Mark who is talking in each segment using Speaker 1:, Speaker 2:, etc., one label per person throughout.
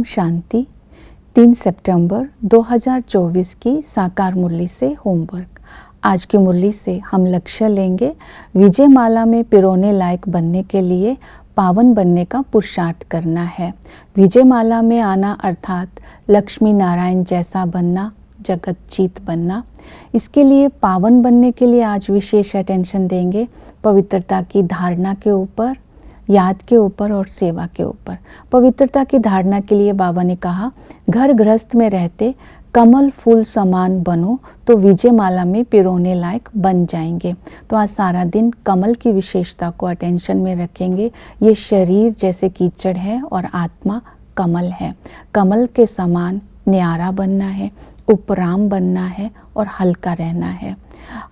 Speaker 1: शांति। 3 सितंबर 2024 की साकार मुरली से होमवर्क। आज की मुरली से हम लक्ष्य लेंगे विजय माला में पिरोने लायक बनने के लिए पावन बनने का पुरुषार्थ करना है। विजय माला में आना अर्थात लक्ष्मी नारायण जैसा बनना, जगत जीत बनना। इसके लिए पावन बनने के लिए आज विशेष अटेंशन देंगे पवित्रता की धारणा के ऊपर, याद के ऊपर और सेवा के ऊपर। पवित्रता की धारणा के लिए बाबा ने कहा, घर गृहस्थ में रहते कमल फूल समान बनो तो विजय माला में पिरोने लायक बन जाएंगे। तो आज सारा दिन कमल की विशेषता को अटेंशन में रखेंगे। ये शरीर जैसे कीचड़ है और आत्मा कमल है। कमल के समान न्यारा बनना है, उपराम बनना है और हल्का रहना है।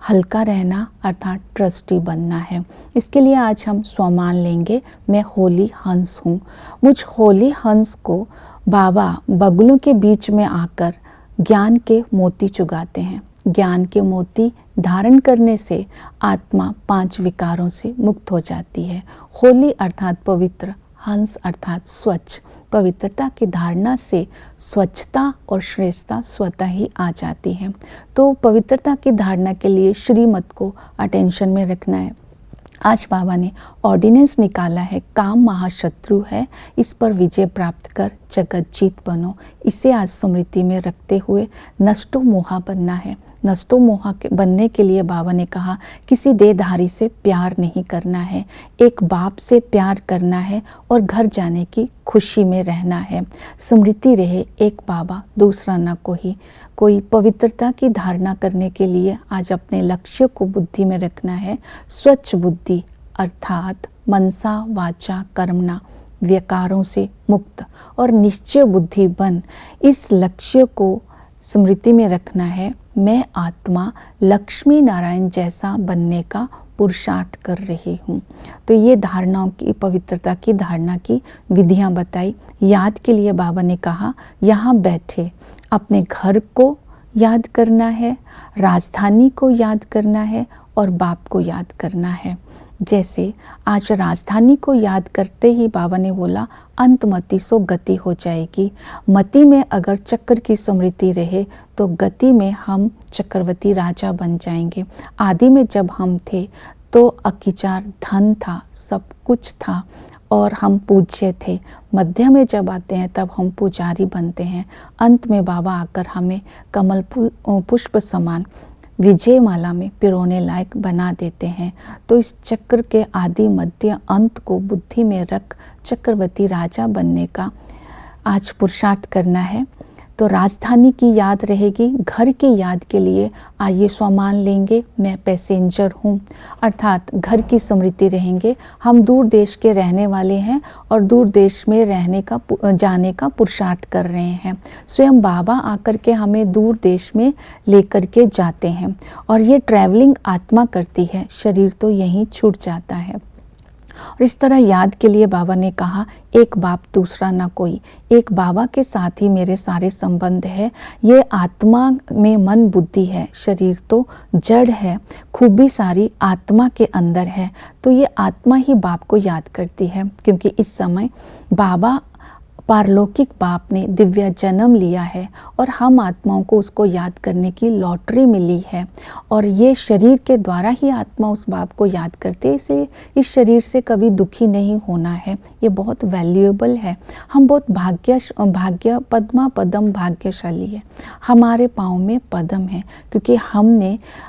Speaker 1: हल्का रहना अर्थात ट्रस्टी बनना है। इसके लिए आज हम स्वमान लेंगे, मैं होली हंस हूँ। मुझ होली हंस को बाबा बगुलों के बीच में आकर ज्ञान के मोती चुगाते हैं। ज्ञान के मोती धारण करने से आत्मा 5 विकारों से मुक्त हो जाती है। होली अर्थात पवित्र, हंस अर्थात स्वच्छ। पवित्रता की धारणा से स्वच्छता और श्रेष्ठता स्वतः ही आ जाती है। तो पवित्रता की धारणा के लिए श्रीमत को अटेंशन में रखना है। आज बाबा ने ऑर्डिनेंस निकाला है, काम महाशत्रु है, इस पर विजय प्राप्त कर जगत जीत बनो। इसे आज स्मृति में रखते हुए नष्टो मोहा बनना है। नष्टो मोहा बनने के लिए बाबा ने कहा, किसी देहधारी से प्यार नहीं करना है, एक बाप से प्यार करना है और घर जाने की खुशी में रहना है। स्मृति रहे एक बाबा दूसरा न कोई पवित्रता की धारणा करने के लिए आज अपने लक्ष्य को बुद्धि में रखना है। स्वच्छ बुद्धि अर्थात मनसा वाचा कर्मणा व्यकारों से मुक्त और निश्चय बुद्धि बन इस लक्ष्य को स्मृति में रखना है। मैं आत्मा लक्ष्मी नारायण जैसा बनने का पुरुषार्थ कर रही हूँ। तो ये धारणाओं की, पवित्रता की धारणा की विधियाँ बताई। याद के लिए बाबा ने कहा, यहाँ बैठे अपने घर को याद करना है, राजधानी को याद करना है और बाप को याद करना है। जैसे आज राजधानी को याद करते ही बाबा ने बोला, अंतमति सो गति हो जाएगी। मति में अगर चक्र की स्मृति रहे तो गति में हम चक्रवर्ती राजा बन जाएंगे। आदि में जब हम थे तो अकिचार धन था, सब कुछ था और हम पूज्य थे। मध्य में जब आते हैं तब हम पुजारी बनते हैं। अंत में बाबा आकर हमें कमल पुष्प समान विजय माला में पिरोने लायक बना देते हैं। तो इस चक्र के आदि मध्य अंत को बुद्धि में रख चक्रवर्ती राजा बनने का आज पुरुषार्थ करना है। तो राजधानी की याद रहेगी। घर की याद के लिए आइए स्वमान लेंगे, मैं पैसेंजर हूँ अर्थात घर की स्मृति रहेंगे। हम दूर देश के रहने वाले हैं और दूर देश में जाने का पुरुषार्थ कर रहे हैं। स्वयं बाबा आकर के हमें दूर देश में लेकर के जाते हैं और ये ट्रैवलिंग आत्मा करती है, शरीर तो यहीं छूट जाता है। और इस तरह याद के लिए बाबा ने कहा, एक बाप दूसरा ना कोई, एक बाबा के साथ ही मेरे सारे संबंध है। ये आत्मा में मन बुद्धि है, शरीर तो जड़ है, खूबी सारी आत्मा के अंदर है। तो ये आत्मा ही बाप को याद करती है, क्योंकि इस समय बाबा पारलौकिक बाप ने दिव्य जन्म लिया है और हम आत्माओं को उसको याद करने की लॉटरी मिली है। और ये शरीर के द्वारा ही आत्मा उस बाप को याद करते, इसे इस शरीर से कभी दुखी नहीं होना है। ये बहुत वैल्यूएबल है। हम बहुत भाग्य पद्मा पदम भाग्यशाली है। हमारे पाँव में पदम है क्योंकि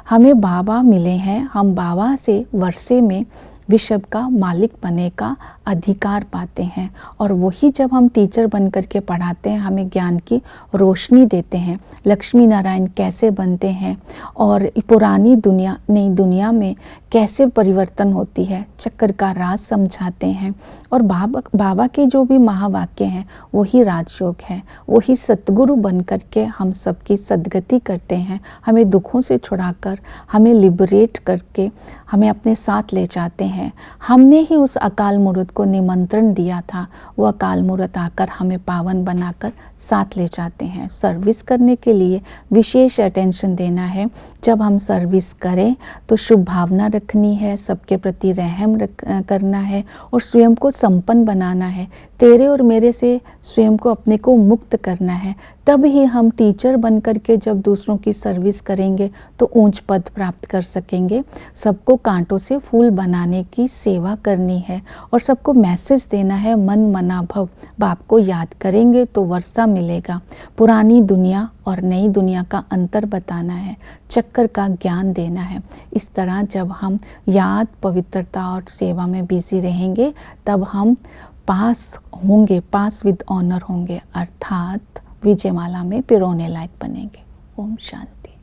Speaker 1: हमें बाबा मिले हैं। हम बाबा से वर्षे में विश्व का मालिक बनने का अधिकार पाते हैं और वही जब हम टीचर बन करके पढ़ाते हैं, हमें ज्ञान की रोशनी देते हैं। लक्ष्मी नारायण कैसे बनते हैं और पुरानी दुनिया नई दुनिया में कैसे परिवर्तन होती है, चक्र का राज समझाते हैं। और बाबा के जो भी महावाक्य हैं वही राजयोग है। वही सतगुरु बन करके हम सबकी सद्गति करते हैं। हमें दुखों से छुड़ाकर, हमें लिबरेट करके हमें अपने साथ ले जाते हैं। हैं। हमने ही उस अकाल मूर्त को निमंत्रण दिया था, वो अकाल मूर्त आकर हमें पावन बनाकर साथ ले जाते हैं। सर्विस करने के लिए विशेष अटेंशन देना है। जब हम सर्विस करें तो शुभ भावना रखनी है, सबके प्रति रहम करना है और स्वयं को संपन्न बनाना है। तेरे और मेरे से स्वयं को अपने को मुक्त करना है। तब ही हम टीचर बन कर के जब दूसरों की सर्विस करेंगे तो ऊंच पद प्राप्त कर सकेंगे। सबको कांटों से फूल बनाने की सेवा करनी है और सबको मैसेज देना है, मन मना भव। बाप को याद करेंगे तो वर्षा मिलेगा। पुरानी दुनिया और नई दुनिया का अंतर बताना है, चक्कर का ज्ञान देना है। इस तरह जब हम याद, पवित्रता और सेवा में बिजी रहेंगे तब हम पास होंगे, पास विद ऑनर होंगे, अर्थात विजयमाला में पिरोने लायक बनेंगे। ओम शांति।